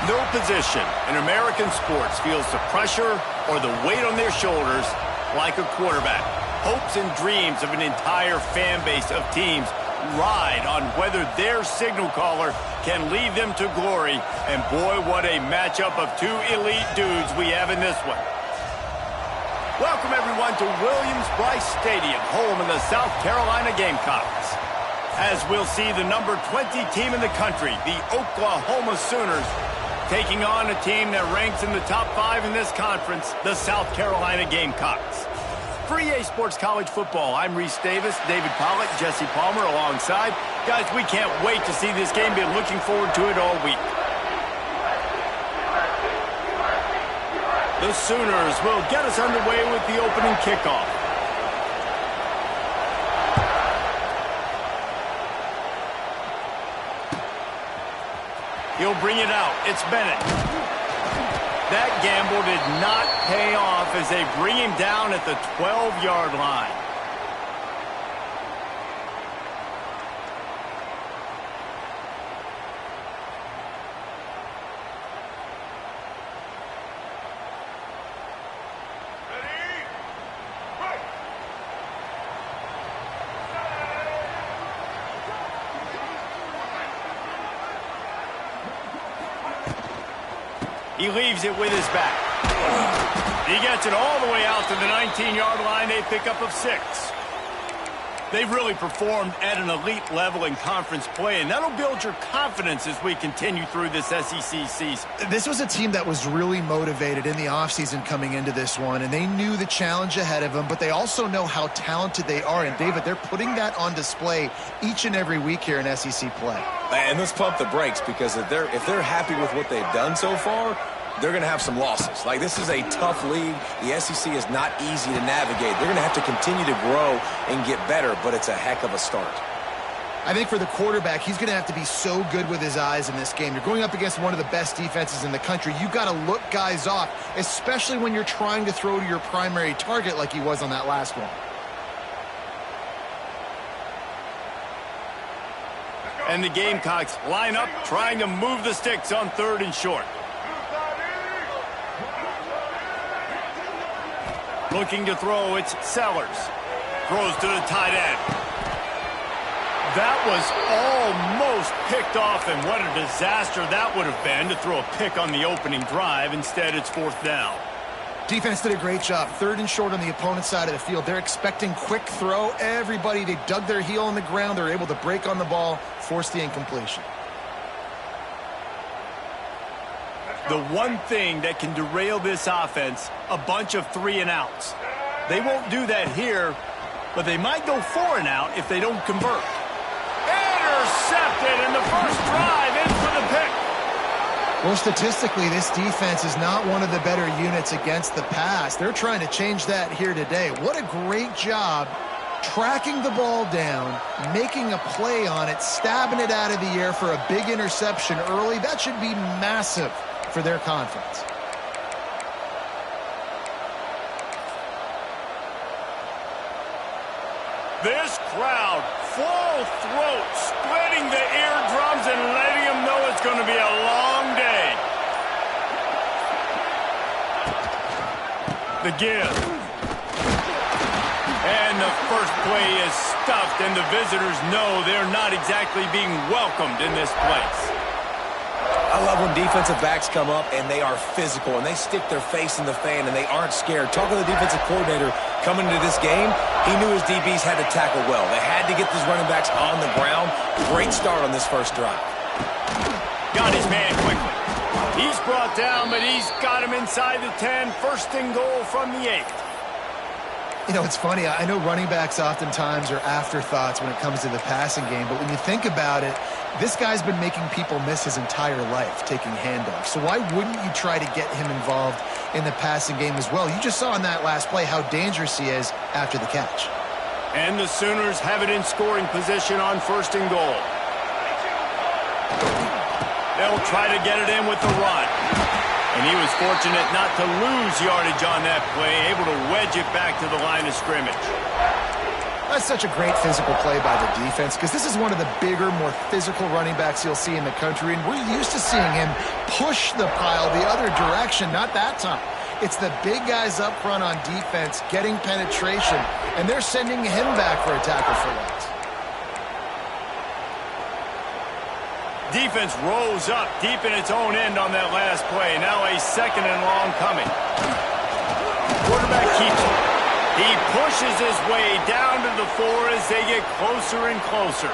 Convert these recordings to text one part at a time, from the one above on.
No position in American sports feels the pressure or the weight on their shoulders like a quarterback. Hopes and dreams of an entire fan base of teams ride on whether their signal caller can lead them to glory. And boy, what a matchup of two elite dudes we have in this one. Welcome, everyone, to Williams-Brice Stadium, home of the South Carolina Gamecocks. As we'll see the number 20 team in the country, the Oklahoma Sooners, taking on a team that ranks in the top 5 in this conference, the South Carolina Gamecocks. For EA Sports College Football, I'm Reese Davis, David Pollack, Jesse Palmer alongside. Guys, we can't wait to see this game. Been looking forward to it all week. The Sooners will get us underway with the opening kickoff. He'll bring it out. It's Bennett. That gamble did not pay off as they bring him down at the 12-yard line. He leaves it with his back. He gets it all the way out to the 19-yard line. A pickup of 6. They've really performed at an elite level in conference play, and that'll build your confidence as we continue through this SEC season. This was a team that was really motivated in the offseason coming into this one, and they knew the challenge ahead of them, but they also know how talented they are. And, David, they're putting that on display each and every week here in SEC play. And let's pump the brakes, because if they're happy with what they've done so far, they're going to have some losses. Like, this is a tough league. The SEC is not easy to navigate. They're going to have to continue to grow and get better, but it's a heck of a start. I think for the quarterback, he's going to have to be so good with his eyes in this game. You're going up against one of the best defenses in the country. You've got to look guys off, especially when you're trying to throw to your primary target like he was on that last one. And the Gamecocks line up, trying to move the sticks on 3rd and short. Looking to throw, it's Sellers. Throws to the tight end. That was almost picked off, and what a disaster that would have been to throw a pick on the opening drive. Instead, it's 4th down. Defense did a great job. 3rd and short on the opponent's side of the field. They're expecting quick throw. Everybody, they dug their heel in the ground. They're able to break on the ball, force the incompletion. The one thing that can derail this offense, a bunch of 3-and-outs. They won't do that here, but they might go 4-and-out if they don't convert. Intercepted in the first drive, in for the pick. Well, statistically, this defense is not one of the better units against the pass. They're trying to change that here today. What a great job tracking the ball down, making a play on it, stabbing it out of the air for a big interception early. That should be massive for their conference. This crowd, full throat, splitting the eardrums and letting them know it's going to be a long day. The give. And the first play is stuffed, and the visitors know they're not exactly being welcomed in this place. I love when defensive backs come up and they are physical and they stick their face in the fan and they aren't scared. Talking to the defensive coordinator coming into this game, he knew his DBs had to tackle well. They had to get these running backs on the ground. Great start on this first drive. Got his man quickly. He's brought down, but he's got him inside the 10. 1st and goal from the 8. You know, it's funny. I know running backs oftentimes are afterthoughts when it comes to the passing game, but when you think about it, this guy's been making people miss his entire life taking handoffs. So why wouldn't you try to get him involved in the passing game as well? You just saw in that last play how dangerous he is after the catch. And the Sooners have it in scoring position on 1st and goal. They'll try to get it in with the run. And he was fortunate not to lose yardage on that play, able to wedge it back to the line of scrimmage. That's such a great physical play by the defense because this is one of the bigger, more physical running backs you'll see in the country, and we're used to seeing him push the pile the other direction. Not that time. It's the big guys up front on defense getting penetration, and they're sending him back for a tackle for loss. Defense rose up deep in its own end on that last play. Now a 2nd and long coming. Quarterback keeps it. He pushes his way down to the 4 as they get closer and closer.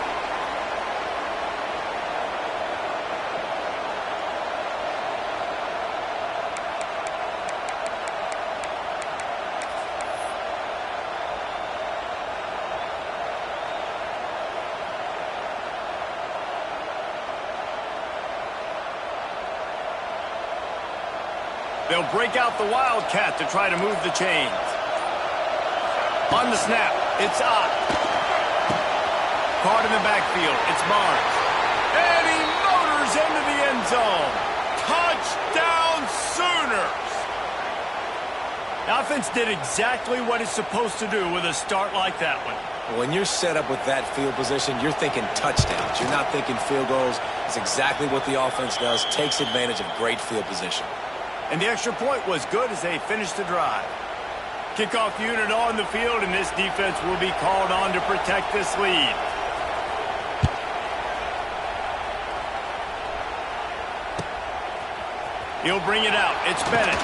They'll break out the Wildcat to try to move the chains. On the snap, it's Ott. Caught in the backfield, it's Barnes. And he motors into the end zone. Touchdown Sooners! The offense did exactly what it's supposed to do with a start like that one. When you're set up with that field position, you're thinking touchdowns. You're not thinking field goals. It's exactly what the offense does, takes advantage of great field position. And the extra point was good as they finished the drive. Kickoff unit on the field, and this defense will be called on to protect this lead. He'll bring it out. It's Bennett.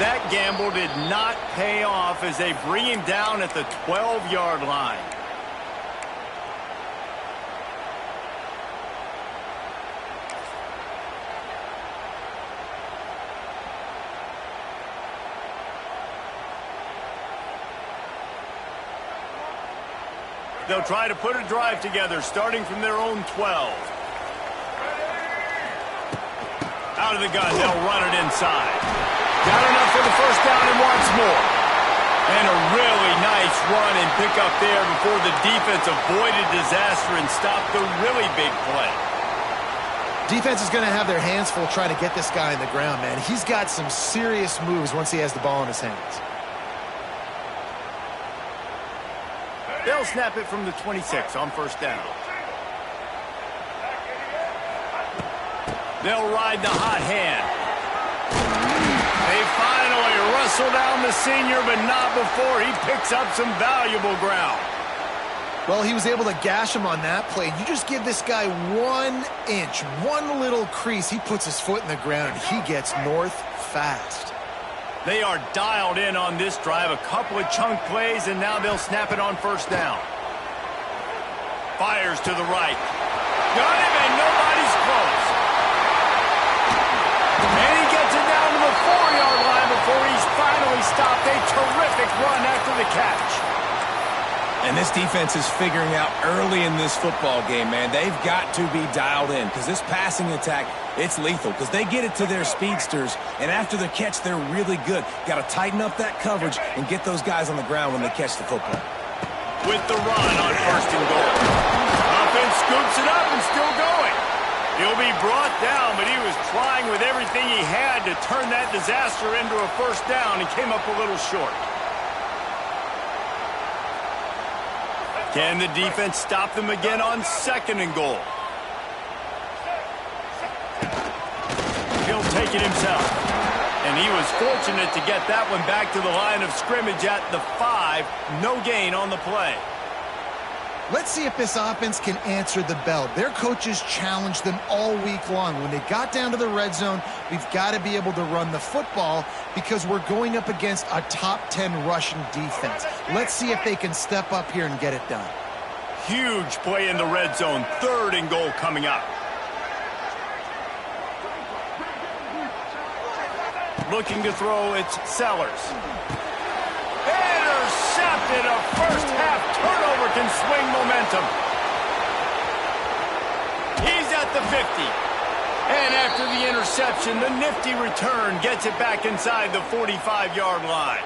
That gamble did not pay off as they bring him down at the 12-yard line. They'll try to put a drive together, starting from their own 12. Out of the gun, they'll run it inside. Got enough for the first down and wants more. And a really nice run and pick up there before the defense avoided disaster and stopped the really big play. Defense is going to have their hands full trying to get this guy on the ground, man. He's got some serious moves once he has the ball in his hands. They'll snap it from the 26 on first down. They'll ride the hot hand. They finally wrestle down the senior, but not before he picks up some valuable ground. Well, he was able to gash him on that play. You just give this guy 1 inch, one little crease, he puts his foot in the ground. He gets north fast. They are dialed in on this drive. A couple of chunk plays, and now they'll snap it on first down. Fires to the right. Got him, and nobody's close. And he gets it down to the 4-yard line before he's finally stopped. A terrific run after the catch. And this defense is figuring out early in this football game, man. They've got to be dialed in because this passing attack, it's lethal because they get it to their speedsters, and after the catch, they're really good. Got to tighten up that coverage and get those guys on the ground when they catch the football. With the run on first and goal. Offense scoops it up and still going. He'll be brought down, but he was trying with everything he had to turn that disaster into a first down and came up a little short. Can the defense stop them again on second and goal? He'll take it himself. And he was fortunate to get that one back to the line of scrimmage at the 5. No gain on the play. Let's see if this offense can answer the bell. Their coaches challenged them all week long. When they got down to the red zone, we've got to be able to run the football because we're going up against a top 10 rushing defense. Let's see if they can step up here and get it done. Huge play in the red zone. Third and goal coming up. Looking to throw, it's Sellers. Intercepted. A first-half turnover can swing momentum. He's at the 50. And after the interception, the nifty return gets it back inside the 45-yard line.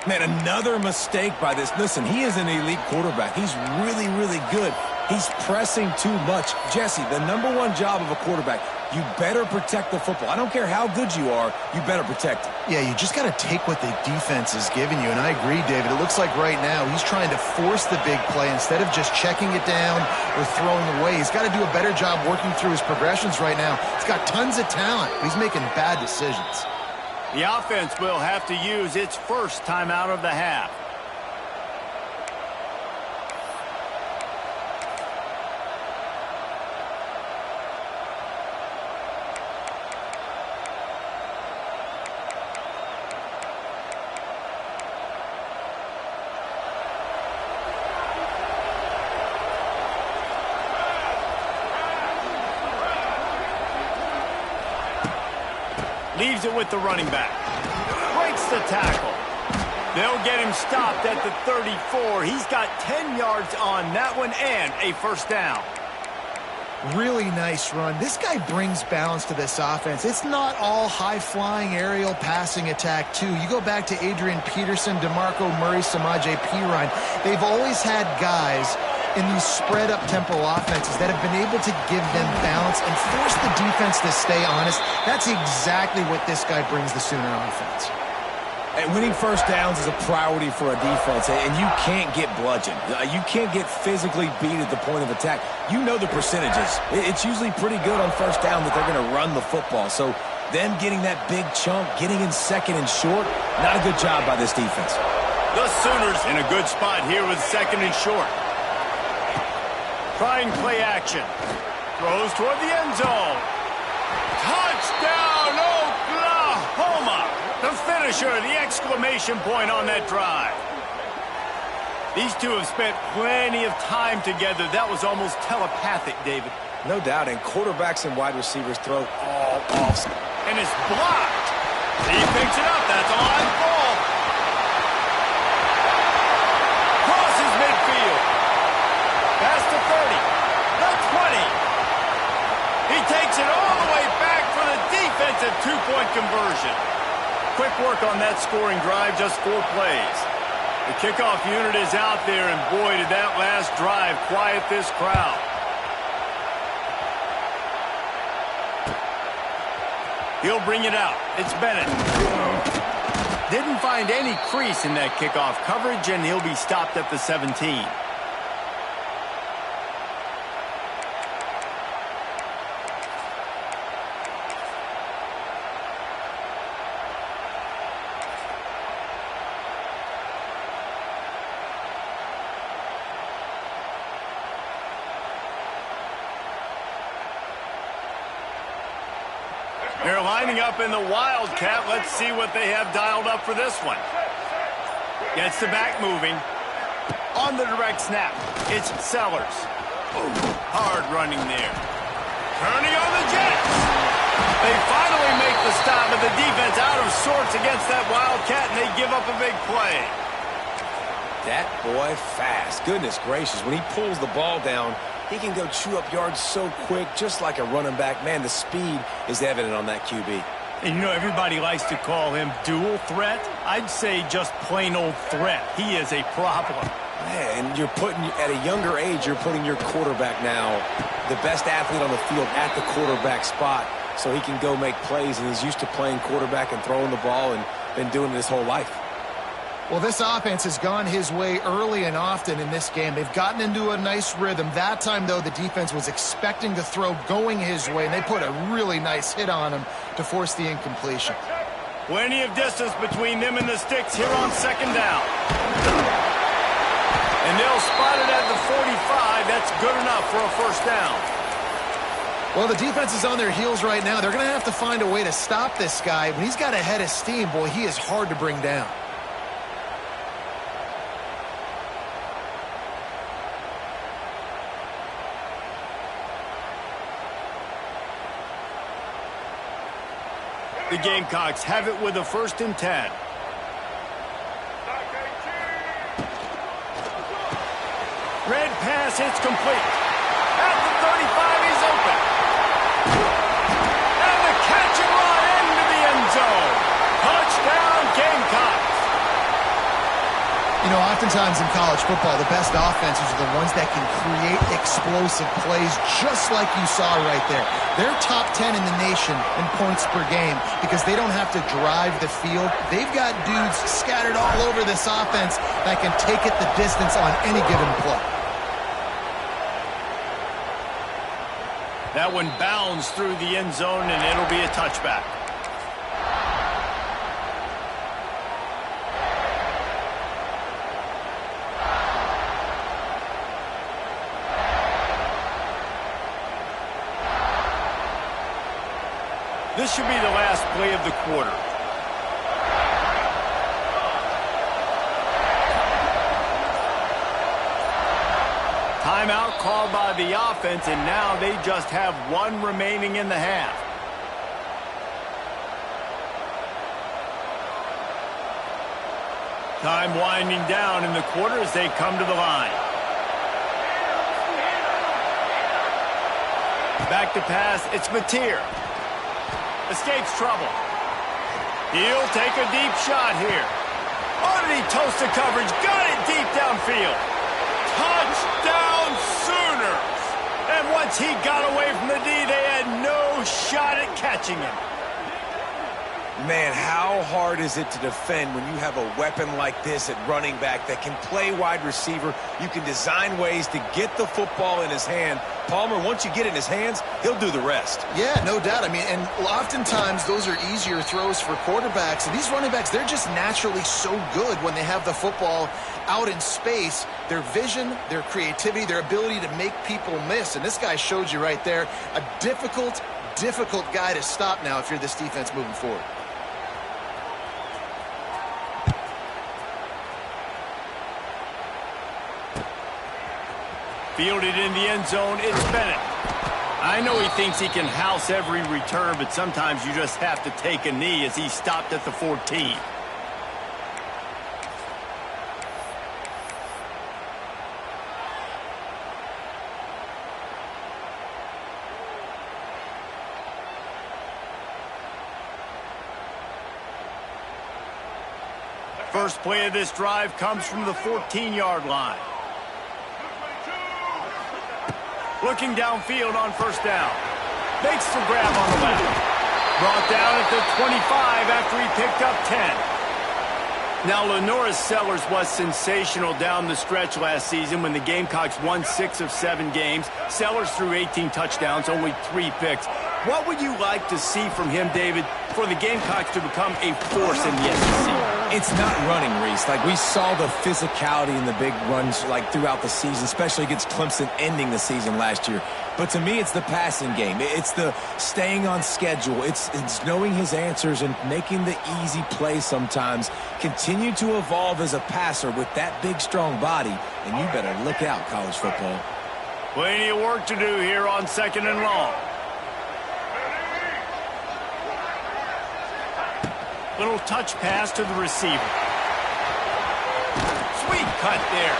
Man, another mistake by this. Listen, he is an elite quarterback. He's really, really good. He's pressing too much. Jesse, the #1 job of a quarterback, You better protect the football. I don't care how good you are, you better protect it. Yeah, you just got to take what the defense is giving you, and I agree, David. It looks like right now he's trying to force the big play instead of just checking it down or throwing away. He's got to do a better job working through his progressions right now. He's got tons of talent, but he's making bad decisions. The offense will have to use its first timeout of the half. Leaves it with the running back. Breaks the tackle. They'll get him stopped at the 34. He's got 10 yards on that one and a first down. Really nice run. This guy brings balance to this offense. It's not all high-flying aerial passing attack, too. You go back to Adrian Peterson, DeMarco Murray, Samaje Perine. They've always had guys in these spread-up tempo offenses that have been able to give them balance and force the defense to stay honest. That's exactly what this guy brings the Sooner offense. And winning first downs is a priority for a defense, and you can't get bludgeoned. You can't get physically beat at the point of attack. You know the percentages. It's usually pretty good on first down that they're going to run the football. So them getting that big chunk, getting in second and short, not a good job by this defense. The Sooners in a good spot here with second and short. Trying play action. Throws toward the end zone. Touchdown, Oklahoma! The finisher, the exclamation point on that drive. These two have spent plenty of time together. That was almost telepathic, David. No doubt, and quarterbacks and wide receivers throw all off. And it's blocked. He picks it up. That's a line ball. Crosses midfield. Past the 30, the 20. He takes it all the way back for the defensive two-point conversion. Quick work on that scoring drive, just 4 plays. The kickoff unit is out there, and boy, did that last drive quiet this crowd. He'll bring it out. It's Bennett. Didn't find any crease in that kickoff coverage, and he'll be stopped at the 17. They're lining up in the Wildcat. Let's see what they have dialed up for this one. Gets the back moving. On the direct snap, it's Sellers. Ooh, hard running there. Turning on the Jets. They finally make the stop, but the defense out of sorts against that Wildcat, and they give up a big play. That boy fast. Goodness gracious. When he pulls the ball down, he can go chew up yards so quick, just like a running back. Man, the speed is evident on that QB. And you know, everybody likes to call him dual threat. I'd say just plain old threat. He is a problem. Man, and at a younger age, you're putting your quarterback now, the best athlete on the field, at the quarterback spot, so he can go make plays, and he's used to playing quarterback and throwing the ball and been doing it his whole life. Well, this offense has gone his way early and often in this game. They've gotten into a nice rhythm. That time, though, the defense was expecting the throw going his way, and they put a really nice hit on him to force the incompletion. Plenty of distance between them and the sticks here on second down. And they'll spot it at the 45. That's good enough for a first down. Well, the defense is on their heels right now. They're going to have to find a way to stop this guy. When he's got a head of steam, boy, he is hard to bring down. The Gamecocks have it with a 1st and 10. Red pass hits complete. At the 35, he's open. And the catch and run into the end zone. Touchdown, Gamecocks. You You know, oftentimes in college football, the best offenses are the ones that can create explosive plays just like you saw right there. They're top 10 in the nation in points per game because they don't have to drive the field. They've got dudes scattered all over this offense that can take it the distance on any given play. That one bounds through the end zone, and it'll be a touchback. This should be the last play of the quarter. Timeout called by the offense, and now they just have one remaining in the half. Time winding down in the quarter as they come to the line. Back to pass, it's Mateer. Escapes trouble. He'll take a deep shot here. Oh, did he toast the coverage? Got it deep downfield. Touchdown Sooners! And once he got away from the D, they had no shot at catching him. Man, how hard is it to defend when you have a weapon like this at running back that can play wide receiver? You can design ways to get the football in his hand. Palmer, once you get it in his hands, he'll do the rest. Yeah, no doubt. I mean, and oftentimes those are easier throws for quarterbacks. And these running backs, they're just naturally so good when they have the football out in space. Their vision, their creativity, their ability to make people miss. And this guy showed you right there, a difficult guy to stop now if you're this defense moving forward. Fielded in the end zone, it's Bennett. I know he thinks he can house every return, but sometimes you just have to take a knee as he stopped at the 14. First play of this drive comes from the 14-yard line. Looking downfield on first down. Makes the grab on the left. Brought down at the 25 after he picked up 10. Now, LaNorris Sellers was sensational down the stretch last season when the Gamecocks won 6 of 7 games. Sellers threw 18 touchdowns, only 3 picks. What would you like to see from him, David, for the Gamecocks to become a force in the SEC? It's not running, Reese. Like, we saw the physicality in the big runs, like, throughout the season, especially against Clemson ending the season last year. But to me, it's the passing game. It's the staying on schedule. It's knowing his answers and making the easy plays sometimes. Continue to evolve as a passer with that big, strong body, and you better look out, college football. Plenty of work to do here on 2nd and long. Little touch pass to the receiver. Sweet cut there.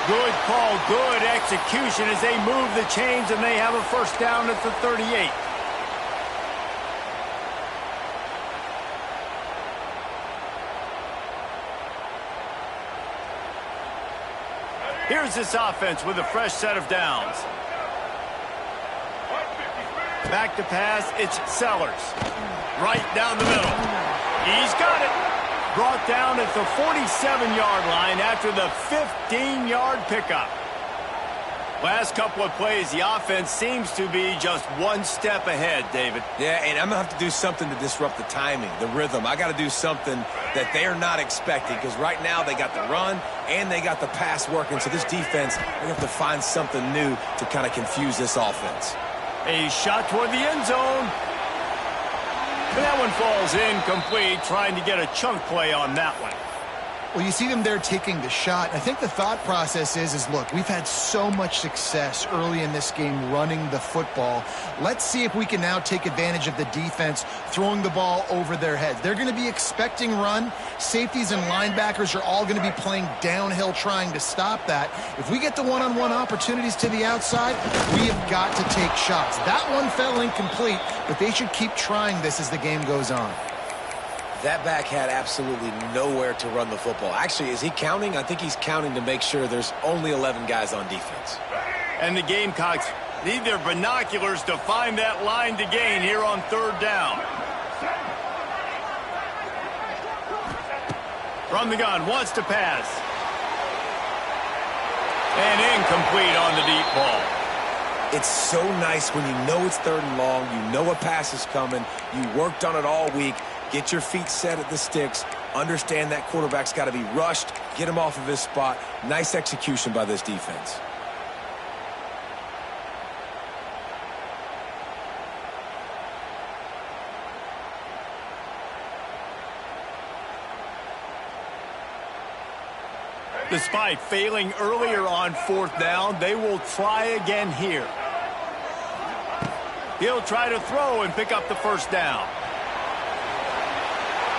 Good call, good execution as they move the chains and they have a first down at the 38. Here's this offense with a fresh set of downs. Back to pass, it's Sellers. Right down the middle. He's got it. Brought down at the 47-yard line after the 15-yard pickup. Last couple of plays, the offense seems to be just one step ahead, David. Yeah, and I'm going to have to do something to disrupt the timing, the rhythm. I got to do something that they're not expecting because right now they got the run and they got the pass working. So this defense, they have to find something new to kind of confuse this offense. A shot toward the end zone. And that one falls incomplete, trying to get a chunk play on that one. Well, you see them there taking the shot. I think the thought process is look, we've had so much success early in this game running the football. Let's see if we can now take advantage of the defense throwing the ball over their heads. They're going to be expecting run. Safeties and linebackers are all going to be playing downhill trying to stop that. If we get the one-on-one opportunities to the outside, we have got to take shots. That one fell incomplete, but they should keep trying this as the game goes on. That back had absolutely nowhere to run the football. Actually, is he counting? I think he's counting to make sure there's only 11 guys on defense. And the Gamecocks need their binoculars to find that line to gain here on third down. From the gun, wants to pass. And incomplete on the deep ball. It's so nice when you know it's third and long, you know a pass is coming, you worked on it all week, get your feet set at the sticks, understand that quarterback's got to be rushed, get him off of his spot. Nice execution by this defense. Despite failing earlier on fourth down, they will try again here. He'll try to throw and pick up the first down.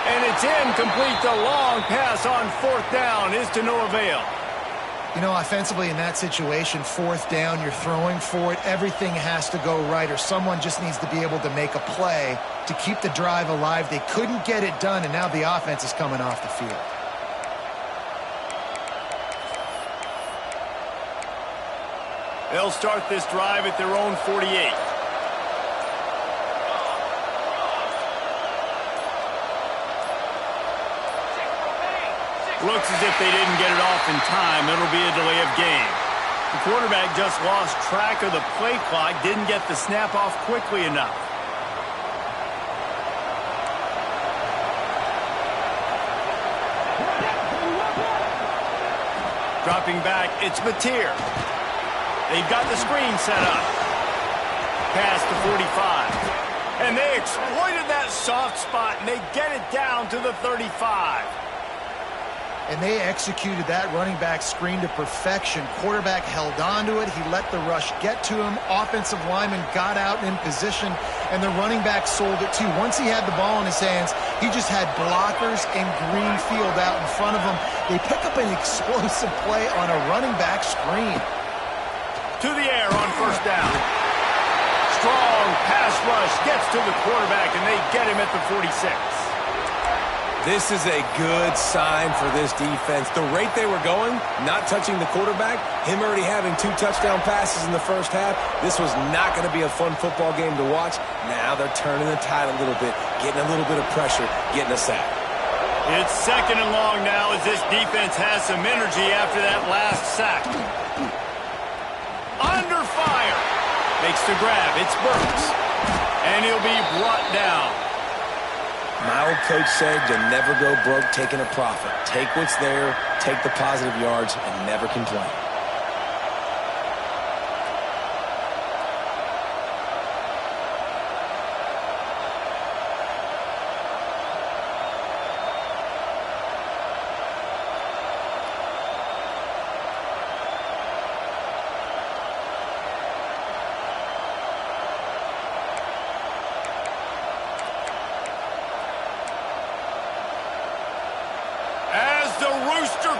And it's incomplete. The long pass on fourth down is to no avail. You know, offensively in that situation, fourth down, you're throwing for it. Everything has to go right, or someone just needs to be able to make a play to keep the drive alive. They couldn't get it done, and now the offense is coming off the field. They'll start this drive at their own 48. Looks as if they didn't get it off in time. It'll be a delay of game. The quarterback just lost track of the play clock, didn't get the snap off quickly enough. Dropping back, it's Mateer. They've got the screen set up. Past the 45. And they exploited that soft spot, and they get it down to the 35. And they executed that running back screen to perfection. Quarterback held on to it. He let the rush get to him. Offensive lineman got out in position, and the running back sold it too. Once he had the ball in his hands, he just had blockers and green field out in front of him. They pick up an explosive play on a running back screen. To the air on first down. Strong pass rush gets to the quarterback, and they get him at the 46. This is a good sign for this defense. The rate they were going, not touching the quarterback, him already having 2 touchdown passes in the first half, this was not going to be a fun football game to watch. Now they're turning the tide a little bit, getting a little bit of pressure, getting a sack. It's second and long now as this defense has some energy after that last sack. Under fire. Makes the grab. It's Burks. And he'll be brought down. My old coach said you'll never go broke taking a profit. Take what's there, take the positive yards, and never complain.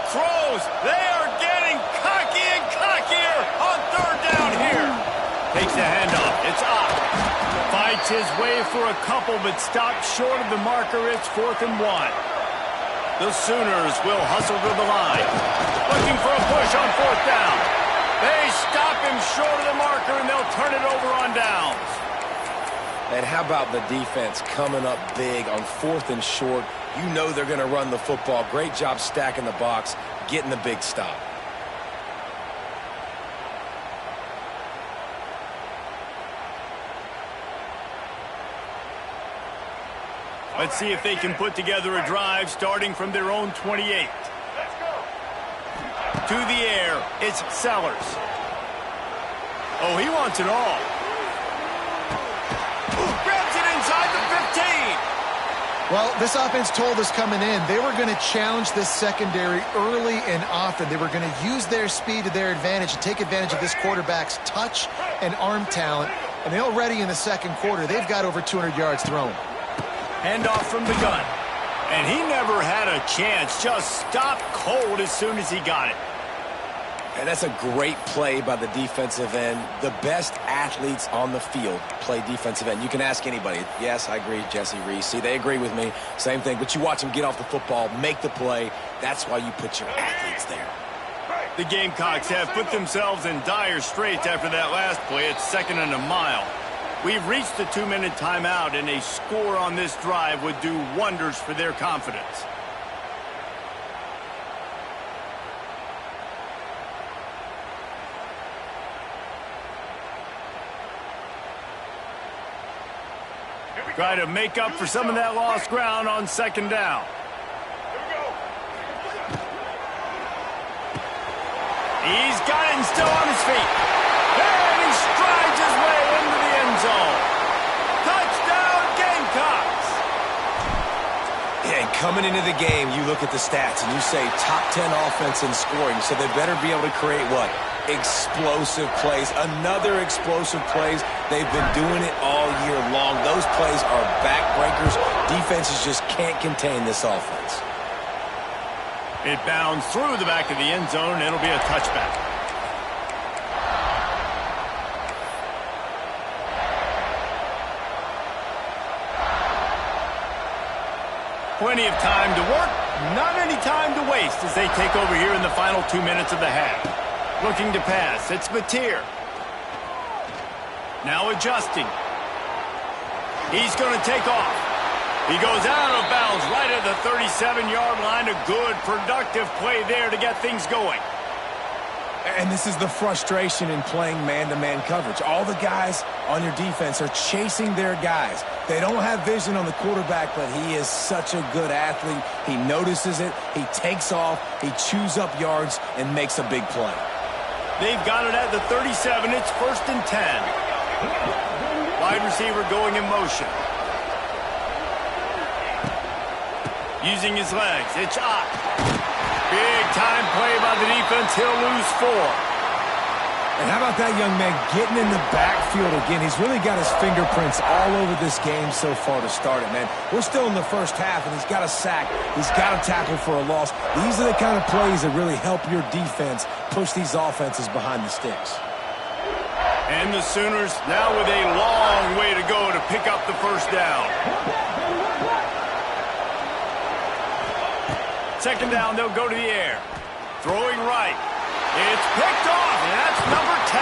Crows, they are getting cocky and cockier on third down here. Takes the handoff. It's up. Fights his way for a couple, but stops short of the marker. It's 4th and 1. The Sooners will hustle to the line. Looking for a push on 4th down. They stop him short of the marker, and they'll turn it over on downs. And how about the defense coming up big on 4th and short? You know they're going to run the football. Great job stacking the box, getting the big stop. Let's see if they can put together a drive starting from their own 28. To the air, it's Sellers. Oh, he wants it all. Grabs it inside the 15. Well, this offense told us coming in they were going to challenge this secondary early and often. They were going to use their speed to their advantage and take advantage of this quarterback's touch and arm talent. And they already in the second quarter, they've got over 200 yards thrown. Handoff from the gun. And he never had a chance. Just stopped cold as soon as he got it. And that's a great play by the defensive end. The best athletes on the field play defensive end. You can ask anybody. Yes, I agree, Jesse Reese. See, they agree with me. Same thing. But you watch them get off the football, make the play. That's why you put your athletes there. The Gamecocks have put themselves in dire straits after that last play. It's 2nd and a mile. We've reached the 2-minute timeout, and a score on this drive would do wonders for their confidence. Try to make up for some of that lost ground on 2nd down. He's got it and still on his feet. And he strides his way into the end zone. Touchdown, Gamecocks! Yeah, and coming into the game, you look at the stats and you say top 10 offense in scoring, so they better be able to create what? Explosive plays. Another explosive plays. They've been doing it all year long. Those plays are backbreakers. Defenses just can't contain this offense. It bounds through the back of the end zone. It'll be a touchback. Plenty of time to work, not any time to waste as they take over here in the final 2 minutes of the half. Looking to pass, it's Mateer. Now adjusting. He's going to take off. He goes out of bounds right at the 37-yard line. A good, productive play there to get things going. And this is the frustration in playing man-to-man coverage. All the guys on your defense are chasing their guys. They don't have vision on the quarterback, but he is such a good athlete. He notices it, he takes off, he chews up yards, and makes a big play. They've got it at the 37. It's 1st and 10. Wide receiver going in motion. Using his legs. It's up. Big time play by the defense. He'll lose 4. And how about that young man getting in the backfield again? He's really got his fingerprints all over this game so far to start it, man. We're still in the first half, and he's got a sack. He's got a tackle for a loss. These are the kind of plays that really help your defense push these offenses behind the sticks. And the Sooners now with a long way to go to pick up the first down. 2nd down, they'll go to the air. Throwing right. It's picked off, and that's number 10.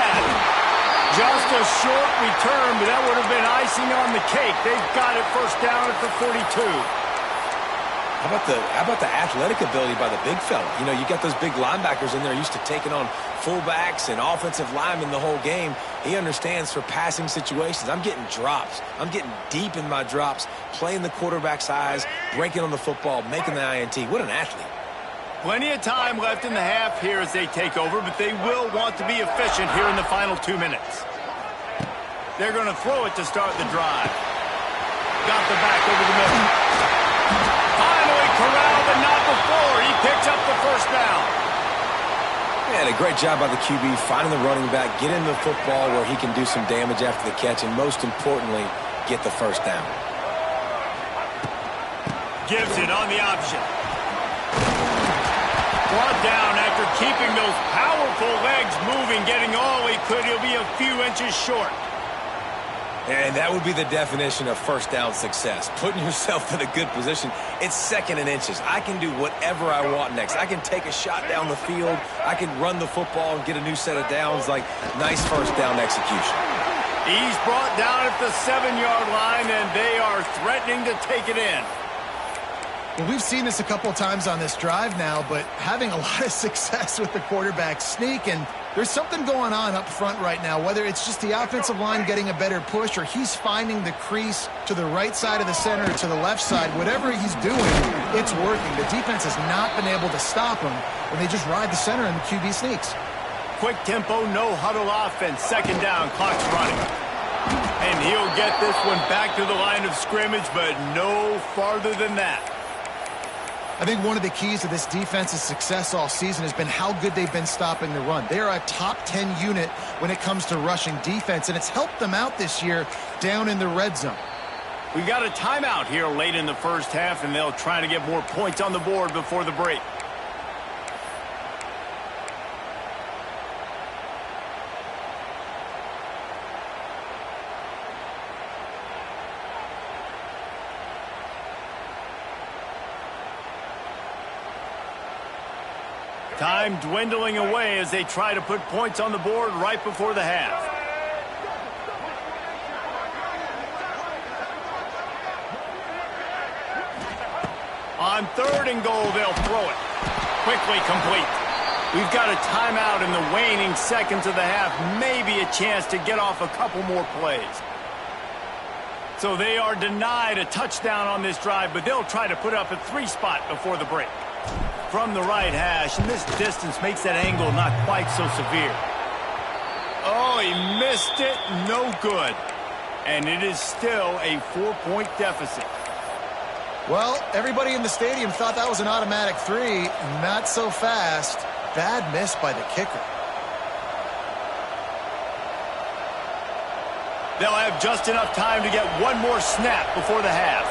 Just a short return, but that would have been icing on the cake. They've got it 1st down at the 42. How about the athletic ability by the big fella? You know, you got those big linebackers in there used to taking on fullbacks and offensive linemen the whole game. He understands for passing situations. I'm getting drops. I'm getting deep in my drops, playing the quarterback's eyes, breaking on the football, making the INT. What an athlete. Plenty of time left in the half here as they take over, but they will want to be efficient here in the final 2 minutes. They're going to throw it to start the drive. Got the back over the middle. Finally corralled, but not before. He picks up the 1st down. Yeah, and a great job by the QB finding the running back, getting the football where he can do some damage after the catch, and most importantly, get the 1st down. Gives it on the option. Brought down after keeping those powerful legs moving, getting all he could. He'll be a few inches short. And that would be the definition of 1st down success, putting yourself in a good position. It's 2nd and inches. I can do whatever I want next. I can take a shot down the field. I can run the football and get a new set of downs. Like, nice 1st down execution. He's brought down at the 7-yard line, and they are threatening to take it in. Well, we've seen this a couple times on this drive now, but having a lot of success with the quarterback sneak, and there's something going on up front right now, whether it's just the offensive line getting a better push or he's finding the crease to the right side of the center or to the left side. Whatever he's doing, it's working. The defense has not been able to stop him, and they just ride the center and the QB sneaks. Quick tempo, no huddle offense. 2nd down, clock's running. And he'll get this one back to the line of scrimmage, but no farther than that. I think one of the keys to this defense's success all season has been how good they've been stopping the run. They are a top 10 unit when it comes to rushing defense, and it's helped them out this year down in the red zone. We got a timeout here late in the first half, and they'll try to get more points on the board before the break. Time dwindling away as they try to put points on the board right before the half. On 3rd and goal, they'll throw it. Quickly complete. We've got a timeout in the waning seconds of the half. Maybe a chance to get off a couple more plays. So they are denied a touchdown on this drive, but they'll try to put up a 3 spot before the break. From the right hash, and this distance makes that angle not quite so severe. Oh, he missed it. No good. And it is still a 4-point deficit. Well, everybody in the stadium thought that was an automatic 3. Not so fast. Bad miss by the kicker. They'll have just enough time to get one more snap before the half.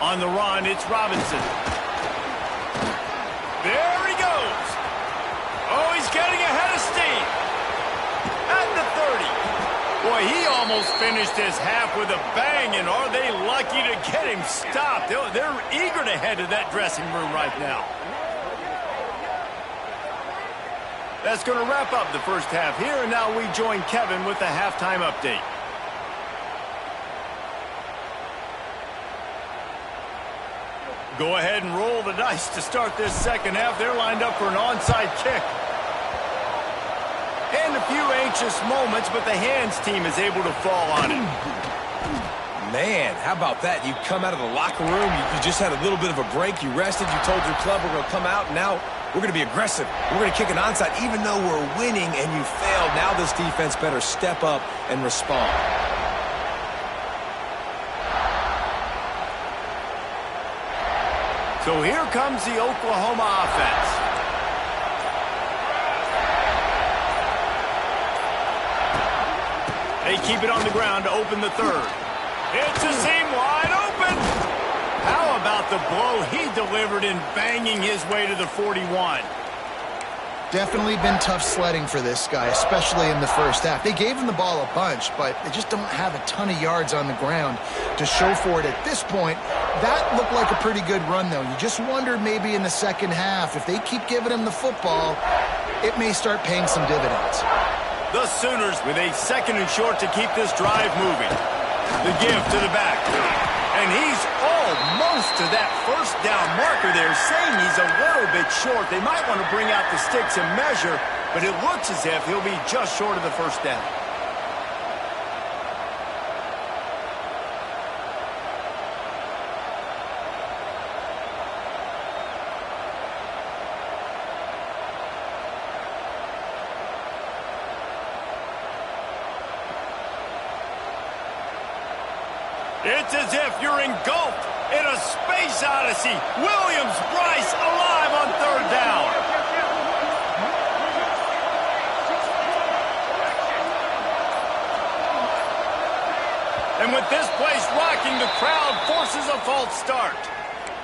On the run, it's Robinson. There he goes. Oh, he's getting ahead of steam. At the 30. Boy, he almost finished this half with a bang, and are they lucky to get him stopped? They're eager to head to that dressing room right now. That's going to wrap up the first half here, and now we join Kevin with the halftime update. Go ahead and roll the dice to start this second half. They're lined up for an onside kick. And a few anxious moments, but the hands team is able to fall on it. Man, how about that? You come out of the locker room, you just had a little bit of a break, you rested, you told your club we're going to come out, and now we're going to be aggressive. We're going to kick an onside even though we're winning and you failed. Now this defense better step up and respond. So here comes the Oklahoma offense. They keep it on the ground to open the 3rd. It's a seam wide open. How about the blow he delivered in banging his way to the 41? Definitely been tough sledding for this guy, especially in the first half. They gave him the ball a bunch, but they just don't have a ton of yards on the ground to show for it at this point. That looked like a pretty good run, though. You just wonder maybe in the second half, if they keep giving him the football, it may start paying some dividends. The Sooners with a 2nd and short to keep this drive moving. The give to the back. And he's almost to that first down marker there, saying he's a little bit short. They might want to bring out the sticks and measure, but it looks as if he'll be just short of the first down. It's as if you're engulfed in a space odyssey. Williams-Brice alive on 3rd down. And with this place rocking, the crowd forces a false start.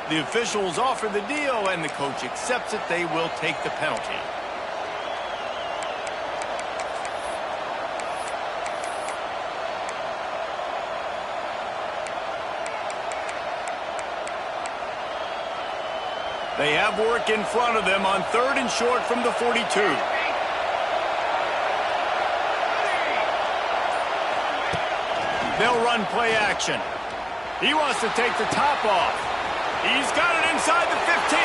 The officials offer the deal, and the coach accepts it. They will take the penalty. They have work in front of them on 3rd and short from the 42. They'll run play action. He wants to take the top off. He's got it inside the 15.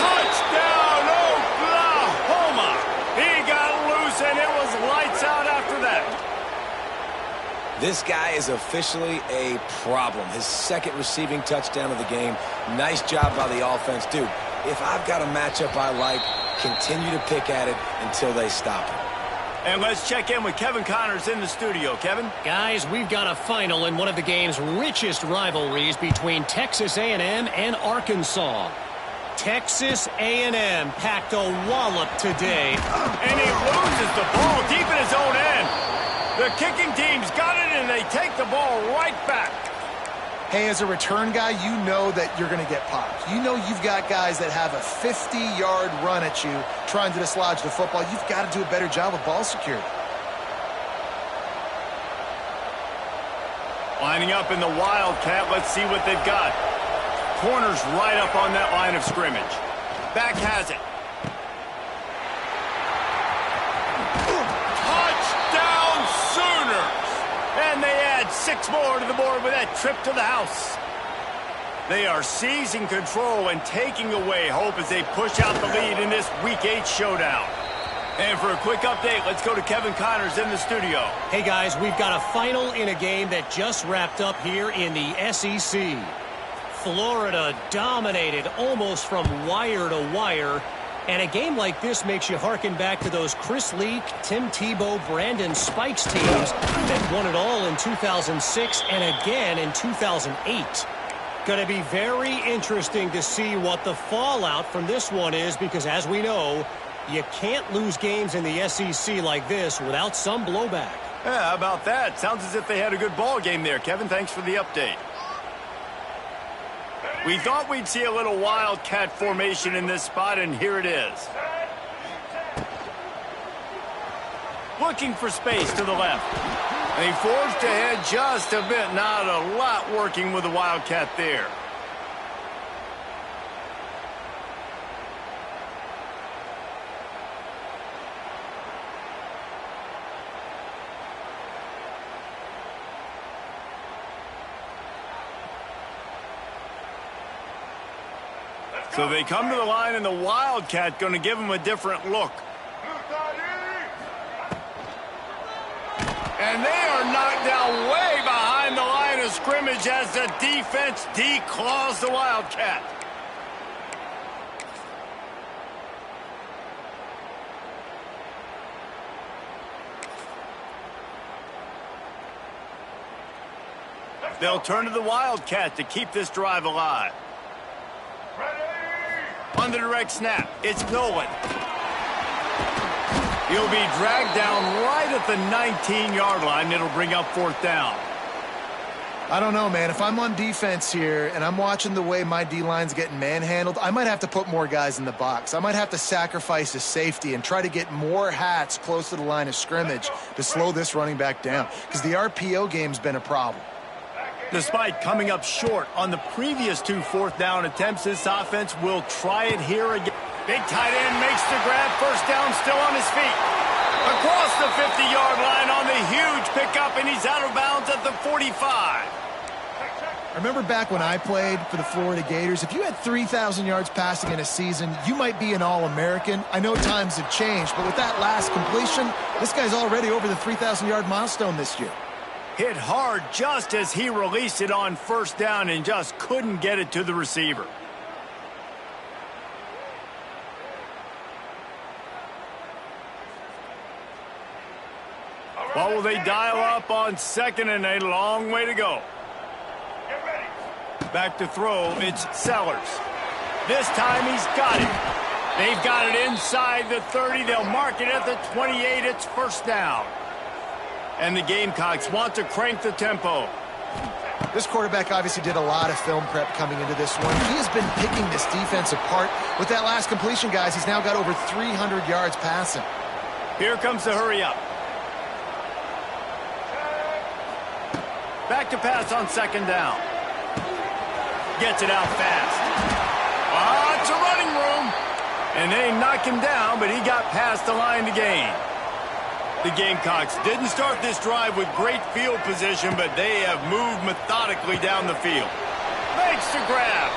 Touchdown, Oklahoma. He got loose, and it was lights out after that. This guy is officially a problem. His 2nd receiving touchdown of the game. Nice job by the offense. Dude, if I've got a matchup I like, continue to pick at it until they stop it. And let's check in with Kevin Connors in the studio. Kevin? Guys, we've got a final in one of the game's richest rivalries between Texas A&M and Arkansas. Texas A&M packed a wallop today. And he loses the ball deep in his own end. The kicking team's got it, and they take the ball right back. Hey, as a return guy, you know that you're going to get popped. You know you've got guys that have a 50-yard run at you trying to dislodge the football. You've got to do a better job of ball security. Lining up in the Wildcat, let's see what they've got. Corners right up on that line of scrimmage. back has it. Touchdown Sooners! And they add 6 more to the board with that trip to the house. They are seizing control and taking away hope as they push out the lead in this Week 8 showdown. And for a quick update, let's go to Kevin Connors in the studio. Hey, guys, we've got a final in a game that just wrapped up here in the SEC. Florida dominated almost from wire to wire. And a game like this makes you hearken back to those Chris Leak, Tim Tebow, Brandon Spikes teams that won it all in 2006 and again in 2008. Going to be very interesting to see what the fallout from this one is because, as we know, you can't lose games in the SEC like this without some blowback. Yeah, how about that? Sounds as if they had a good ball game there, Kevin. Thanks for the update. We thought we'd see a little wildcat formation in this spot, and here it is. Looking for space to the left. They forged ahead just a bit. Not a lot working with the wildcat there. So they come to the line, and the wildcat going to give them a different look. And they are knocked down way behind the line of scrimmage as the defense declaws the wildcat. They'll turn to the wildcat to keep this drive alive. On the direct snap, it's Nolan. He'll be dragged down right at the 19-yard line. It'll bring up 4th down. I don't know, man. If I'm on defense here and I'm watching the way my D-line's getting manhandled, I might have to put more guys in the box. I might have to sacrifice a safety and try to get more hats close to the line of scrimmage to slow this running back down because the RPO game's been a problem. Despite coming up short on the previous 2 4th down attempts, this offense will try it here again. Big tight end makes the grab. 1st down, still on his feet. Across the 50-yard line on the huge pickup, and he's out of bounds at the 45. I remember back when I played for the Florida Gators, if you had 3,000 yards passing in a season, you might be an All-American. I know times have changed, but with that last completion, this guy's already over the 3,000-yard milestone this year. Hit hard just as he released it on 1st down and just couldn't get it to the receiver. What will they dial up on 2nd and a long way to go? Back to throw, it's Sellers. This time he's got it. They've got it inside the 30. They'll mark it at the 28. It's 1st down. And the Gamecocks want to crank the tempo. This quarterback obviously did a lot of film prep coming into this one. He has been picking this defense apart. With that last completion, guys, he's now got over 300 yards passing. Here comes the hurry up. Back to pass on 2nd down. Gets it out fast. It's a running room. And they knock him down, but he got past the line to gain. The Gamecocks didn't start this drive with great field position, but they have moved methodically down the field. Makes the grab.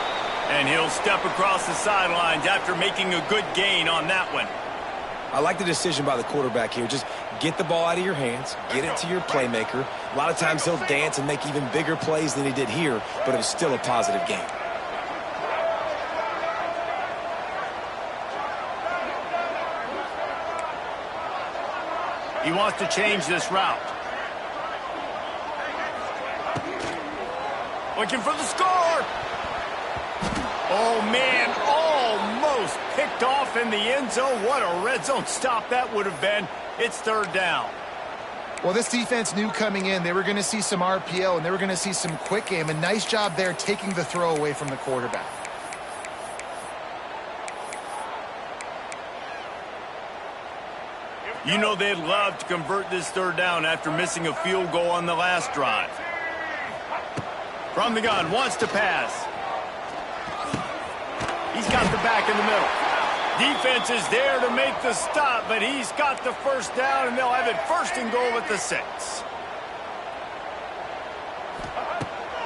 And he'll step across the sidelines after making a good gain on that one. I like the decision by the quarterback here. Just get the ball out of your hands, get it to your playmaker. A lot of times he'll dance and make even bigger plays than he did here, but it was still a positive game. He wants to change this route. Looking for the score. Oh, man, almost picked off in the end zone. What a red zone stop that would have been. It's 3rd down. Well, this defense knew coming in they were going to see some RPO and they were going to see some quick game. A nice job there taking the throw away from the quarterback. You know they'd love to convert this 3rd down after missing a field goal on the last drive. From the gun, wants to pass. He's got the back in the middle. Defense is there to make the stop, but he's got the first down, and they'll have it 1st and goal at the 6.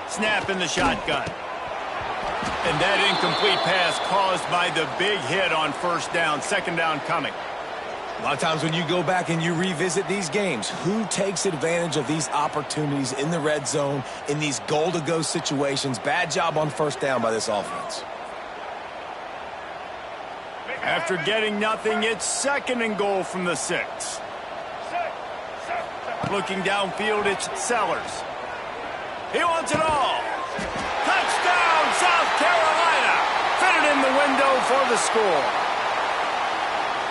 Snap in the shotgun. And that incomplete pass caused by the big hit on 1st down. 2nd down coming. A lot of times when you go back and you revisit these games, who takes advantage of these opportunities in the red zone, in these goal-to-go situations? Bad job on 1st down by this offense. After getting nothing, it's 2nd and goal from the 6. Looking downfield, it's Sellers. He wants it all. Touchdown, South Carolina. Fitted in the window for the score.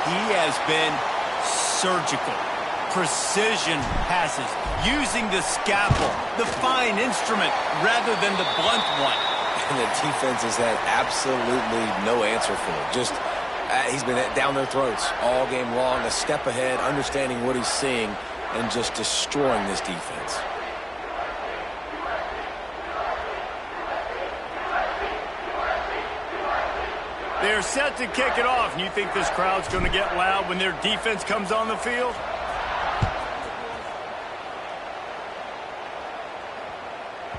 He has been surgical. Precision passes, using the scalpel, the fine instrument, rather than the blunt one. And the defense has had absolutely no answer for it. Just, he's been down their throats all game long, a step ahead, understanding what he's seeing, and just destroying this defense. They're set to kick it off, and you think this crowd's going to get loud when their defense comes on the field?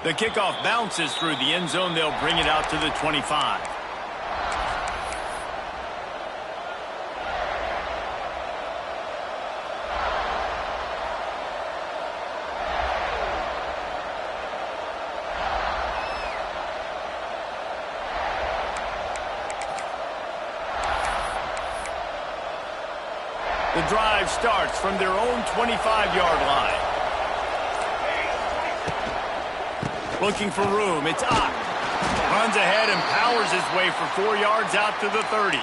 The kickoff bounces through the end zone. They'll bring it out to the 25. The drive starts from their own 25-yard line. Looking for room, it's Ott. Runs ahead and powers his way for 4 yards out to the 30.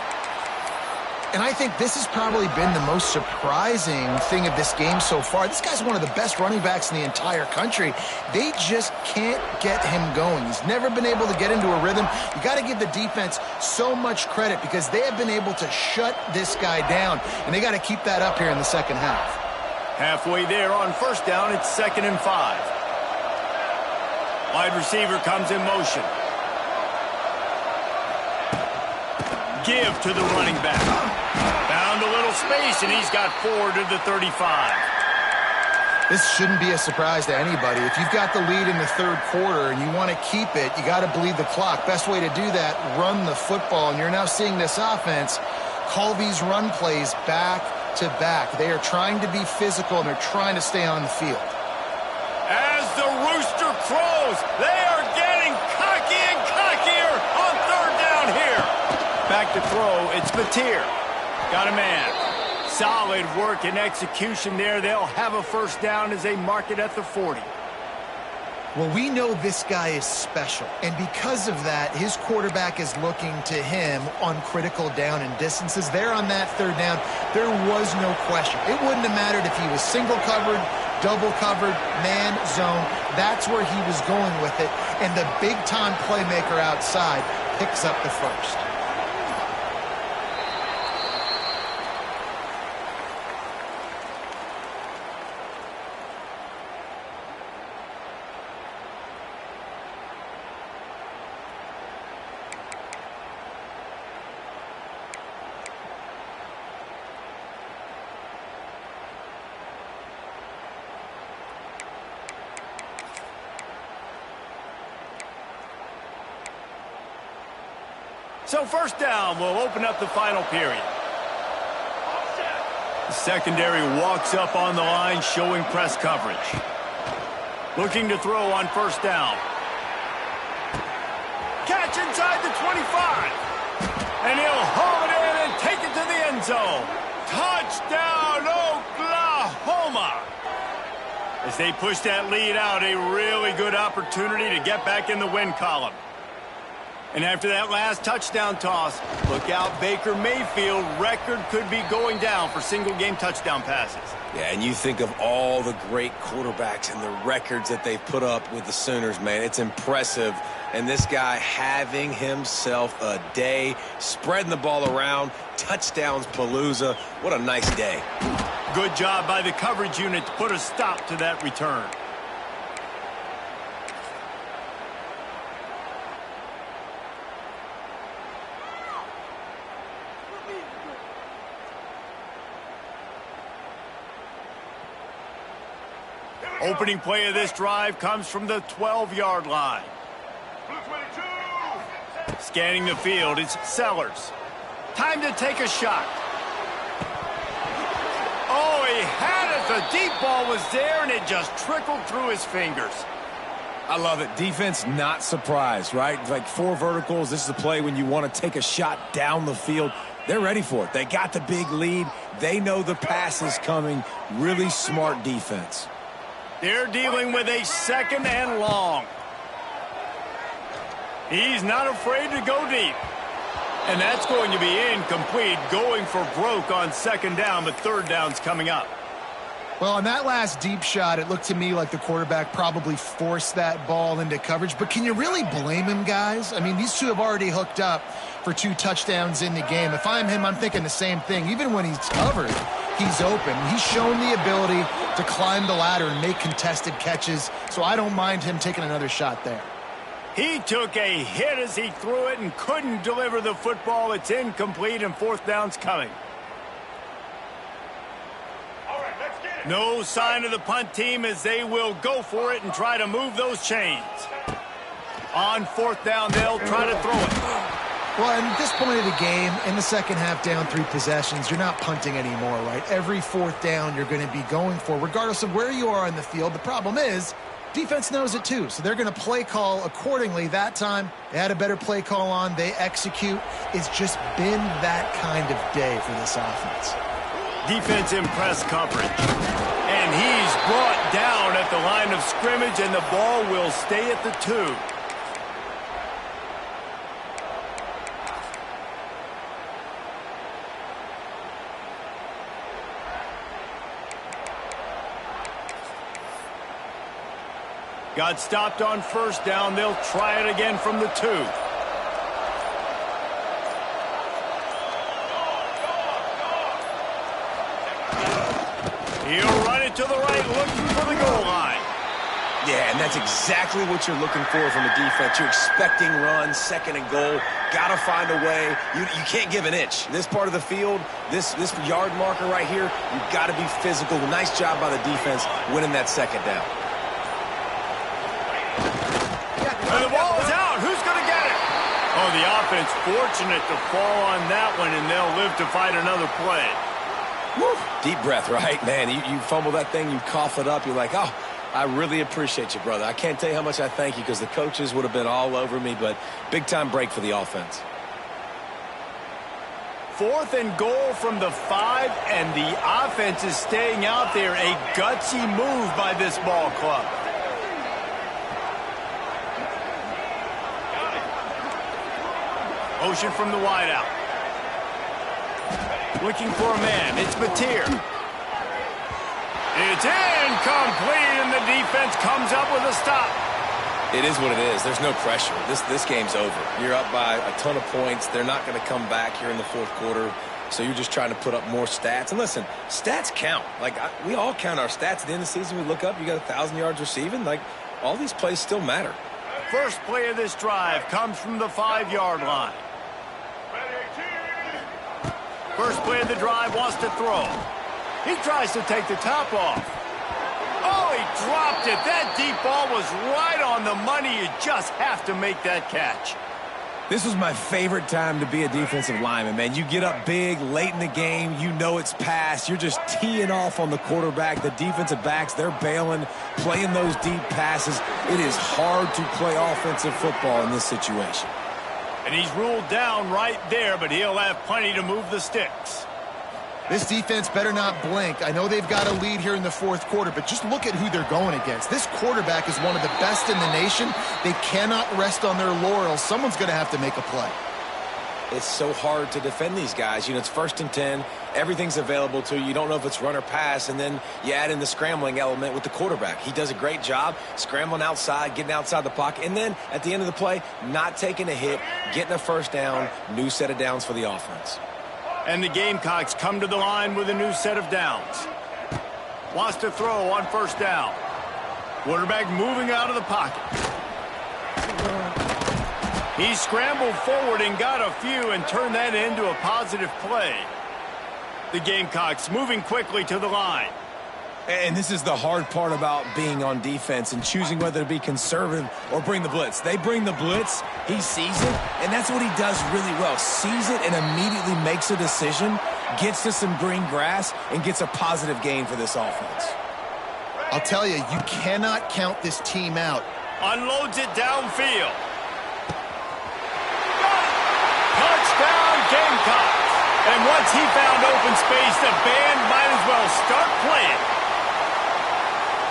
And I think this has probably been the most surprising thing of this game so far. This guy's one of the best running backs in the entire country. They just can't get him going. He's never been able to get into a rhythm. You got to give the defense so much credit because they have been able to shut this guy down, and they got to keep that up here in the 2nd half. Halfway there on 1st down, it's 2nd and 5. Wide receiver comes in motion. Give to the running back. Found a little space, and he's got 4 to the 35. This shouldn't be a surprise to anybody. If you've got the lead in the 3rd quarter and you want to keep it, you got to bleed the clock. Best way to do that, run the football. And you're now seeing this offense call these run plays back to back. They are trying to be physical, and they're trying to stay on the field. As the rooster crows, they are getting cocky and cockier on 3rd down here. Back to throw, it's Batir. Got a man. Solid work and execution there. They'll have a 1st down as they mark it at the 40. Well, we know this guy is special, and because of that, his quarterback is looking to him on critical down and distances. There on that 3rd down, there was no question. It wouldn't have mattered if he was single covered, double covered, man, zone. That's where he was going with it, and the big-time playmaker outside picks up the 1st. So 1st down will open up the final period. The secondary walks up on the line, showing press coverage. Looking to throw on 1st down. Catch inside the 25. And he'll haul it in and take it to the end zone. Touchdown, Oklahoma! As they push that lead out, a really good opportunity to get back in the win column. And after that last touchdown toss, look out, Baker Mayfield. Record could be going down for single-game touchdown passes. Yeah, and you think of all the great quarterbacks and the records that they've put up with the Sooners, man. It's impressive. And this guy having himself a day, spreading the ball around, touchdowns palooza. What a nice day. Good job by the coverage unit to put a stop to that return. Opening play of this drive comes from the 12-yard line. Scanning the field, it's Sellers. Time to take a shot. Oh, he had it. The deep ball was there, and it just trickled through his fingers. I love it. Defense not surprised, right? Like 4 verticals. This is the play when you want to take a shot down the field. They're ready for it. They got the big lead. They know the pass is coming. Really smart defense. They're dealing with a 2nd and long. He's not afraid to go deep. And that's going to be incomplete, going for broke on 2nd down, but 3rd down's coming up. Well, on that last deep shot, it looked to me like the quarterback probably forced that ball into coverage. But can you really blame him, guys? I mean, these two have already hooked up for 2 touchdowns in the game. If I'm him, I'm thinking the same thing. Even when he's covered, he's open. He's shown the ability to climb the ladder and make contested catches, so I don't mind him taking another shot there. He took a hit as he threw it and couldn't deliver the football. It's incomplete, and 4th down's coming. No sign of the punt team as they will go for it and try to move those chains. On 4th down, they'll try to throw it. Well, at this point of the game, in the second half, down 3 possessions, you're not punting anymore, right? Every 4th down you're going to be going for, regardless of where you are on the field. The problem is, defense knows it too, so they're going to play call accordingly. That time, they had a better play call on. They execute. It's just been that kind of day for this offense. Defense in press coverage. And he's brought down at the line of scrimmage, and the ball will stay at the 2. Got stopped on 1st down. They'll try it again from the 2. He'll run it to the right, looking for the goal line. Yeah, and that's exactly what you're looking for from a defense. You're expecting runs, 2nd and goal. Got to find a way. You can't give an inch. This part of the field, this yard marker right here, you've got to be physical. Nice job by the defense winning that 2nd down. And the ball is out. Who's going to get it? Oh, the offense fortunate to fall on that one, and they'll live to fight another play. Woo. Deep breath, right? Man, you fumble that thing, you cough it up, you're like, oh, I really appreciate you, brother. I can't tell you how much I thank you because the coaches would have been all over me, but big-time break for the offense. 4th and goal from the 5, and the offense is staying out there. A gutsy move by this ball club. Motion from the wideout. Looking for a man. It's Mateer. It's incomplete, and the defense comes up with a stop. It is what it is. There's no pressure. This game's over. You're up by a ton of points. They're not going to come back here in the 4th quarter, so you're just trying to put up more stats. And listen, stats count. Like, we all count our stats. At the end of the season, we look up, you got 1,000 yards receiving. Like, all these plays still matter. First play of this drive comes from the 5-yard line. First play of the drive, wants to throw. He tries to take the top off. Oh, he dropped it. That deep ball was right on the money. You just have to make that catch. This was my favorite time to be a defensive lineman, man. You get up big, late in the game, you know it's past. You're just teeing off on the quarterback. The defensive backs, they're bailing, playing those deep passes. It is hard to play offensive football in this situation. And he's ruled down right there, but he'll have plenty to move the sticks. This defense better not blink. I know they've got a lead here in the 4th quarter, but just look at who they're going against. This quarterback is one of the best in the nation. They cannot rest on their laurels. Someone's going to have to make a play. It's so hard to defend these guys. You know, it's 1st and 10. Everything's available to you. You don't know if it's run or pass, and then you add in the scrambling element with the quarterback. He does a great job scrambling outside, getting outside the pocket, and then at the end of the play, not taking a hit, getting a 1st down, new set of downs for the offense. And the Gamecocks come to the line with a new set of downs. Wants to throw on 1st down. Quarterback moving out of the pocket. He scrambled forward and got a few and turned that into a positive play. The Gamecocks moving quickly to the line. And this is the hard part about being on defense and choosing whether to be conservative or bring the blitz. They bring the blitz, he sees it, and that's what he does really well. Sees it and immediately makes a decision, gets to some green grass, and gets a positive gain for this offense. I'll tell you, you cannot count this team out. Unloads it downfield. Touchdown, Gamecocks. And once he found open space, the band might as well start playing.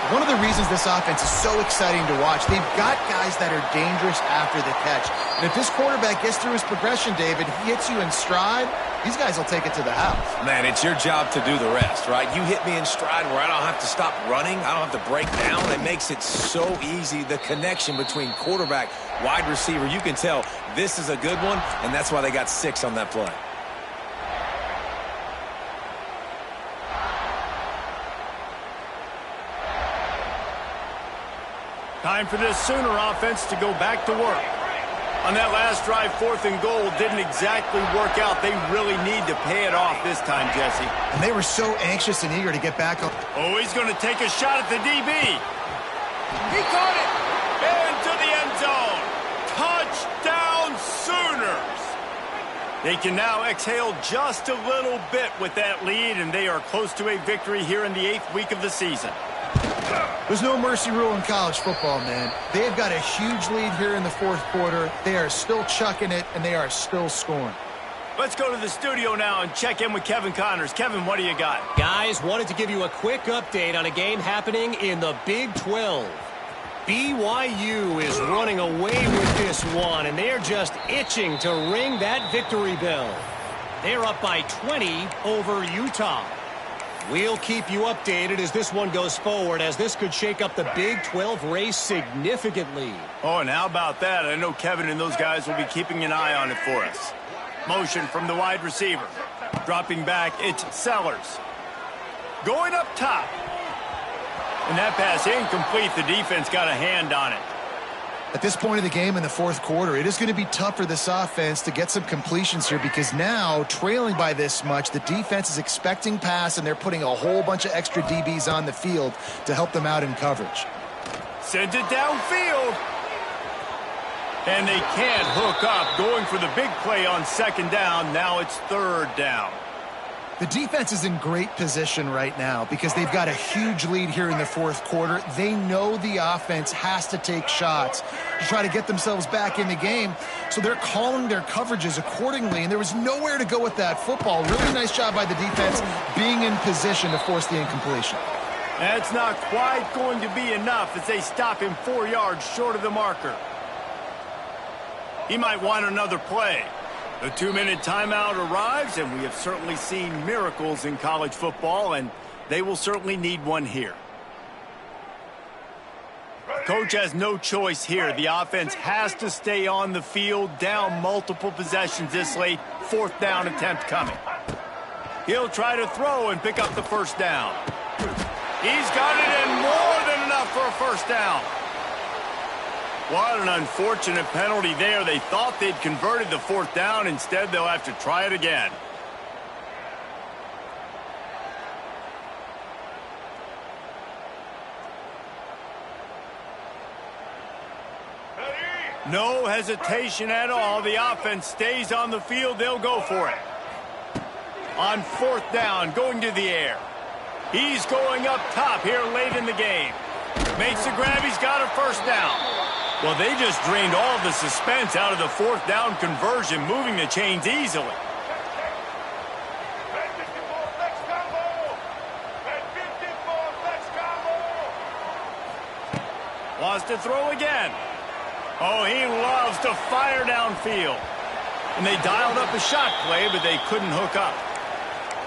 One of the reasons this offense is so exciting to watch, they've got guys that are dangerous after the catch. And if this quarterback gets through his progression, David, he hits you in stride, these guys will take it to the house. Man, it's your job to do the rest, right? You hit me in stride where I don't have to stop running. I don't have to break down. It makes it so easy, the connection between quarterback, wide receiver. You can tell this is a good one, and that's why they got 6 on that play. Time for this Sooner offense to go back to work. On that last drive, 4th and goal didn't exactly work out. They really need to pay it off this time, Jesse. And they were so anxious and eager to get back up. Oh, he's going to take a shot at the DB. He caught it. Into the end zone. Touchdown, Sooners. They can now exhale just a little bit with that lead, and they are close to a victory here in the 8th week of the season. There's no mercy rule in college football, man. They've got a huge lead here in the 4th quarter. They are still chucking it, and they are still scoring. Let's go to the studio now and check in with Kevin Connors. Kevin, what do you got? Guys, wanted to give you a quick update on a game happening in the Big 12. BYU is running away with this one, and they're just itching to ring that victory bell. They're up by 20 over Utah. We'll keep you updated as this one goes forward, as this could shake up the Big 12 race significantly. Oh, and how about that? I know Kevin and those guys will be keeping an eye on it for us. Motion from the wide receiver. Dropping back, it's Sellers. Going up top. And that pass incomplete. The defense got a hand on it. At this point of the game in the 4th quarter, it is going to be tough for this offense to get some completions here, because now, trailing by this much, the defense is expecting pass, and they're putting a whole bunch of extra DBs on the field to help them out in coverage. Sends it downfield. And they can't hook up. Going for the big play on 2nd down. Now it's 3rd down. The defense is in great position right now because they've got a huge lead here in the 4th quarter. They know the offense has to take shots to try to get themselves back in the game, so they're calling their coverages accordingly, and there was nowhere to go with that football. Really nice job by the defense being in position to force the incompletion. That's not quite going to be enough as they stop him 4 yards short of the marker. He might want another play. The 2-minute timeout arrives, and we have certainly seen miracles in college football, and they will certainly need one here. Coach has no choice here. The offense has to stay on the field, down multiple possessions this late. 4th down attempt coming. He'll try to throw and pick up the 1st down. He's got it, and more than enough for a 1st down. What an unfortunate penalty there. They thought they'd converted the 4th down. Instead, they'll have to try it again. No hesitation at all. The offense stays on the field. They'll go for it. On 4th down, going to the air. He's going up top here late in the game. Makes the grab. He's got a 1st down. Well, they just drained all of the suspense out of the 4th down conversion, moving the chains easily. Wants to throw again. Oh, he loves to fire downfield. And they dialed up a shot play, but they couldn't hook up.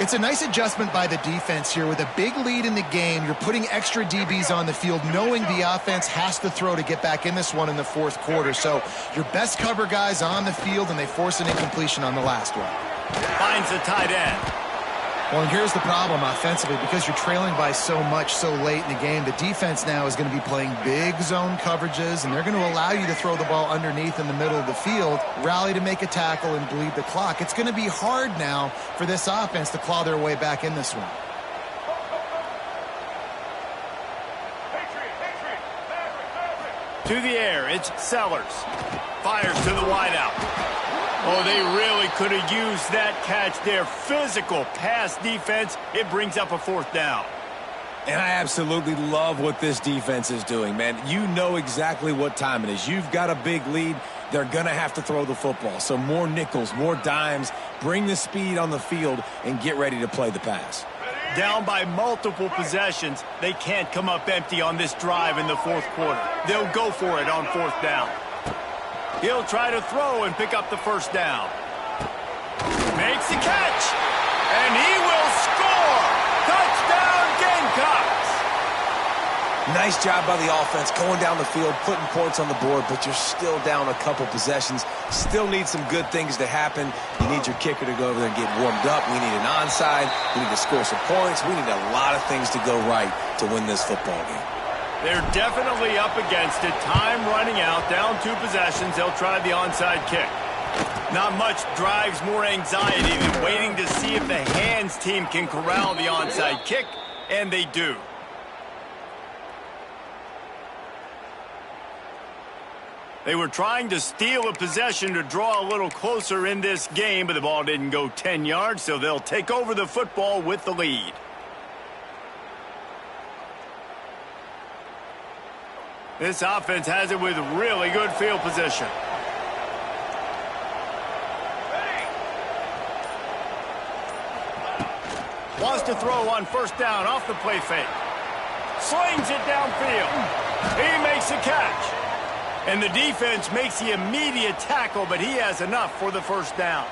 It's a nice adjustment by the defense here. With a big lead in the game, you're putting extra DBs on the field, knowing the offense has to throw to get back in this one in the 4th quarter. So your best cover guys on the field, and they force an incompletion on the last one. Finds the tight end. Well, and here's the problem offensively. Because you're trailing by so much so late in the game, the defense now is going to be playing big zone coverages, and they're going to allow you to throw the ball underneath in the middle of the field, rally to make a tackle, and bleed the clock. It's going to be hard now for this offense to claw their way back in this one. To the air, it's Sellers. Fires to the wideout. Oh, they really could have used that catch there. Physical pass defense. It brings up a 4th down. And I absolutely love what this defense is doing, man. You know exactly what time it is. You've got a big lead. They're going to have to throw the football. So more nickels, more dimes, bring the speed on the field, and get ready to play the pass. Down by multiple possessions, they can't come up empty on this drive in the 4th quarter. They'll go for it on 4th down. He'll try to throw and pick up the 1st down. Makes the catch, and he will score! Touchdown, Gamecocks! Nice job by the offense going down the field, putting points on the board, but you're still down a couple possessions. Still need some good things to happen. You need your kicker to go over there and get warmed up. We need an onside. We need to score some points. We need a lot of things to go right to win this football game. They're definitely up against it. Time running out, down 2 possessions. They'll try the onside kick. Not much drives more anxiety than waiting to see if the hands team can corral the onside kick, and they do. They were trying to steal a possession to draw a little closer in this game, but the ball didn't go 10 yards, so they'll take over the football with the lead. This offense has it with really good field position. Wants to throw on 1st down off the play fake. Slings it downfield. He makes a catch. And the defense makes the immediate tackle, but he has enough for the 1st down.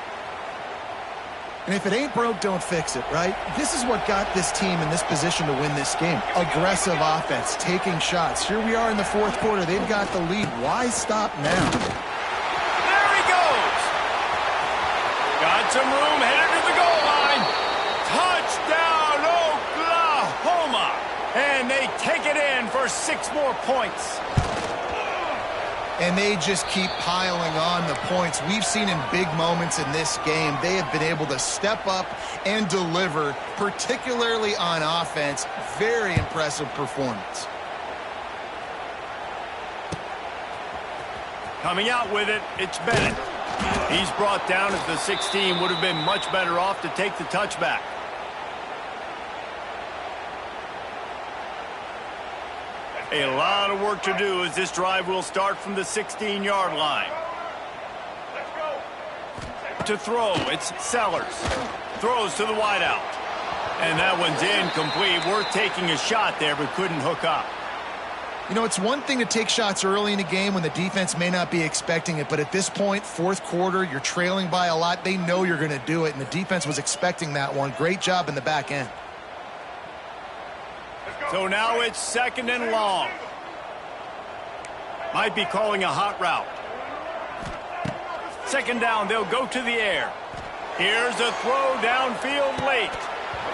And if it ain't broke, don't fix it, right? This is what got this team in this position to win this game. Aggressive offense, taking shots. Here we are in the 4th quarter. They've got the lead. Why stop now? There he goes. Got some room, headed to the goal line. Touchdown, Oklahoma. And they take it in for 6 more points. And they just keep piling on the points. We've seen in big moments in this game, they have been able to step up and deliver, particularly on offense. Very impressive performance. Coming out with it, it's Bennett. He's brought down at the 16. Would have been much better off to take the touchback. A lot of work to do as this drive will start from the 16-yard line. To throw, it's Sellers. Throws to the wideout. And that one's incomplete. Worth taking a shot there, but couldn't hook up. You know, it's one thing to take shots early in a game when the defense may not be expecting it, but at this point, 4th quarter, you're trailing by a lot. They know you're going to do it, and the defense was expecting that one. Great job in the back end. So now it's 2nd and long. Might be calling a hot route. 2nd down, they'll go to the air. Here's a throw downfield late.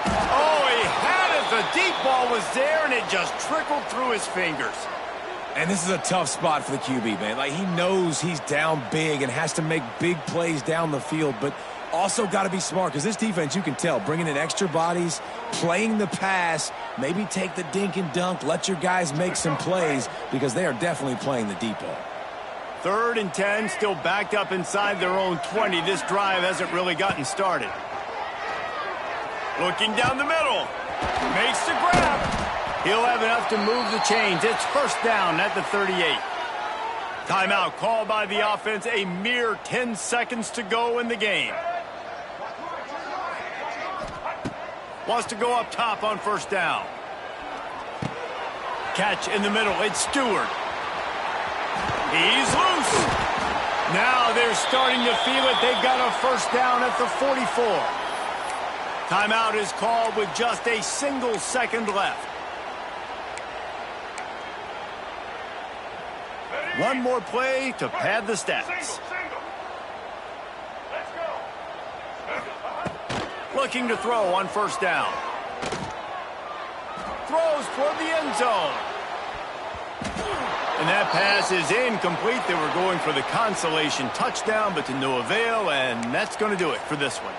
Oh, he had it. The deep ball was there, and it just trickled through his fingers. And this is a tough spot for the QB, man. Like, he knows he's down big and has to make big plays down the field, but also got to be smart, because this defense, you can tell, bringing in extra bodies, playing the pass, maybe take the dink and dunk, let your guys make some plays, because they are definitely playing the deep ball. 3rd and 10, still backed up inside their own 20. This drive hasn't really gotten started. Looking down the middle. Makes the grab. He'll have enough to move the chains. It's 1st down at the 38. Timeout called by the offense. A mere 10 seconds to go in the game. Wants to go up top on 1st down. Catch in the middle. It's Stewart. He's loose. Now they're starting to feel it. They've got a 1st down at the 44. Timeout is called with just a single second left. One more play to pad the stats. Looking to throw on 1st down. Throws toward the end zone. And that pass is incomplete. They were going for the consolation touchdown, but to no avail, and that's going to do it for this one.